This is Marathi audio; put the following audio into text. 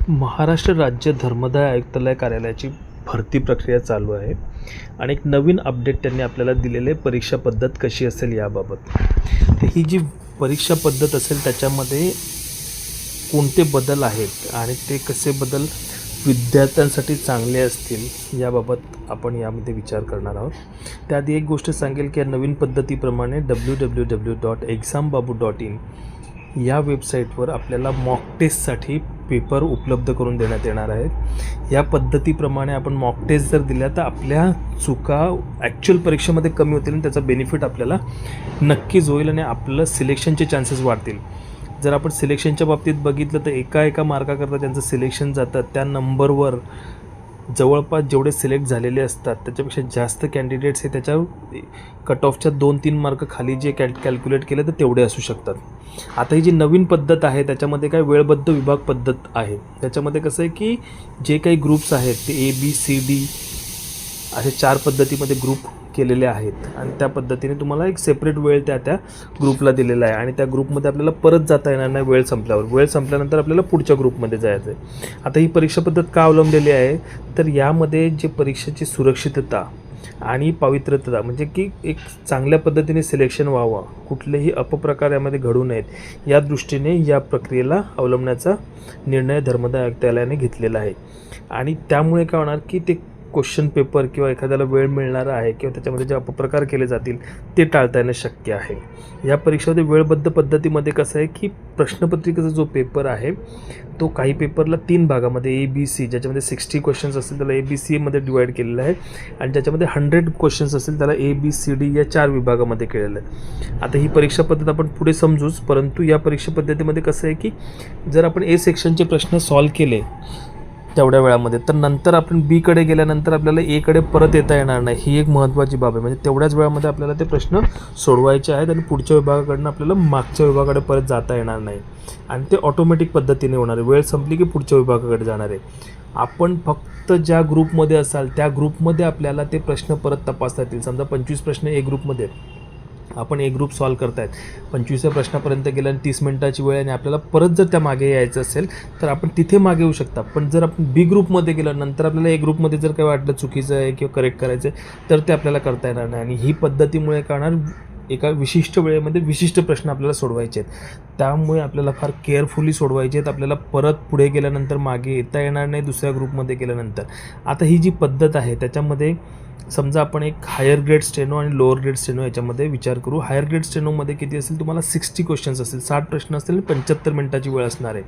महाराष्ट्र राज्य धर्मादाय आयुक्तालय कार्यालयाची भरती प्रक्रिया चालू आहे आणि एक नवीन अपडेट त्यांनी आपल्याला दिलेले परीक्षा पद्धत कशी असेल याबाबत. तर ही जी परीक्षा पद्धत असेल त्याच्यामध्ये कोणते बदल आहेत आणि ते कसे बदल विद्यार्थ्यांसाठी चांगले असतील याबाबत आपण यामध्ये विचार करणार आहोत. त्याआधी एक गोष्ट सांगेल की या नवीन पद्धतीप्रमाणे www.exambabu.in या वेबसाईटवर आपल्याला मॉक टेस्टसाठी पेपर उपलब्ध करून देण्यात येणार आहेत. या पद्धतीप्रमाणे आपण मॉक टेस्ट जर दिल्या तर आपल्या चुका ॲक्च्युअल परीक्षेमध्ये कमी होतील आणि त्याचा बेनिफिट आपल्याला नक्कीच होईल आणि आपलं सिलेक्शनचे चान्सेस वाढतील. जर आपण सिलेक्शनच्या बाबतीत बघितलं तर एका मार्काकरता त्यांचं सिलेक्शन जातं, त्या नंबरवर जवळपास जेवढे सिलेक्ट झालेले असतात त्याच्यापेक्षा जास्त कॅन्डिडेट्स हे त्याच्या कट ऑफच्या 2-3 मार्क खाली जे कॅल्क्युलेट केले तर तेवढे असू शकतात. आता ही जी नवीन पद्धत आहे त्याच्यामध्ये काय वेळबद्ध विभाग पद्धत आहे. त्याच्यामध्ये कसं आहे की जे काही ग्रुप्स आहेत ते ABCD असे 4 पद्धतीमध्ये ग्रुप केलेले आहेत आणि त्या पद्धतीने तुम्हाला एक सेपरेट वेळ त्या ग्रुपला दिलेला आहे आणि त्या ग्रुपमध्ये आपल्याला परत जाता येणार नाही. वेळ संपल्यानंतर आपल्याला पुढच्या ग्रुपमध्ये जायचं आहे. आता ही परीक्षा पद्धत का अवलंबलेली आहे तर यामध्ये जे परीक्षेची सुरक्षितता आणि पावित्र्यता म्हणजे की एक चांगल्या पद्धतीने सिलेक्शन व्हावं, कुठलेही अपप्रकार यामध्ये घडू नयेत या दृष्टीने या प्रक्रियेला अवलंबण्याचा निर्णय धर्मादाय आयुक्तालयाने घेतलेला आहे. आणि त्यामुळे काय होणार की ते क्वेश्चन पेपर किंवा एखाद्याला वेळ मिळणारा आहे किंवा त्याच्यामध्ये जे अपप्रकार केले जातील ते टाळता येणं शक्य आहे. या परीक्षेमध्ये वेळबद्ध पद्धतीमध्ये कसं आहे की प्रश्नपत्रिकेचा जो पेपर आहे तो काही पेपरला 3 भागामध्ये ABC ज्याच्यामध्ये 60 क्वेश्चन्स असतील त्याला ABCमध्ये डिवाईड केलेलं आहे आणि ज्याच्यामध्ये 100 क्वेश्चन्स असतील त्याला ABCD या 4 विभागामध्ये केलेलं आहे. आता ही परीक्षा पद्धत आपण पुढे समजूच, परंतु या परीक्षा पद्धतीमध्ये कसं आहे की जर आपण A सेक्शनचे प्रश्न सॉल्व केले तेवढ्या वेळामध्ये तर नंतर आपण Bकडे गेल्यानंतर आपल्याला Aकडे परत येता येणार नाही. ही एक महत्त्वाची बाब आहे. म्हणजे तेवढ्याच वेळामध्ये आपल्याला ते प्रश्न सोडवायचे आहेत आणि पुढच्या विभागाकडनं आपल्याला मागच्या विभागाकडे परत जाता येणार नाही आणि ते ऑटोमॅटिक पद्धतीने होणार आहे. वेळ संपली की पुढच्या विभागाकडे जाणार आहे. आपण फक्त ज्या ग्रुपमध्ये असाल त्या ग्रुपमध्ये आपल्याला ते प्रश्न परत तपासता येतील. समजा 25 प्रश्न A ग्रुपमध्ये आपण A ग्रुप सॉल्व करतायत, 25व्या प्रश्नापर्यंत गेलं आणि 30 मिनिटाची वेळ आणि आपल्याला परत जर त्या मागे यायचं असेल तर आपण तिथे मागे येऊ शकता. पण जर आपण B ग्रुपमध्ये गेलं नंतर आपल्याला A ग्रुपमध्ये जर काही वाटलं चुकीचं आहे किंवा करेक्ट करायचं आहे तर ते आपल्याला करता येणार नाही. आणि ही पद्धतीमुळे करणार एका विशिष्ट वेळेमध्ये विशिष्ट प्रश्न आपल्याला सोडवायचे आहेत. त्यामुळे आपल्याला फार केअरफुली सोडवायचे आहेत. आपल्याला परत पुढे गेल्यानंतर मागे येता येणार नाही दुसऱ्या ग्रुपमध्ये गेल्यानंतर. आता ही जी पद्धत आहे त्याच्यामध्ये समजा आपण एक हायर ग्रेड स्टेनो आणि लोअर ग्रेड स्टेनो याच्यामध्ये विचार करू. हायर ग्रेड स्टेनोमध्ये किती असेल तुम्हाला 60 क्वेश्चन्स असतील, 60 प्रश्न असतील आणि 75 मिनिटाची वेळ असणार आहे.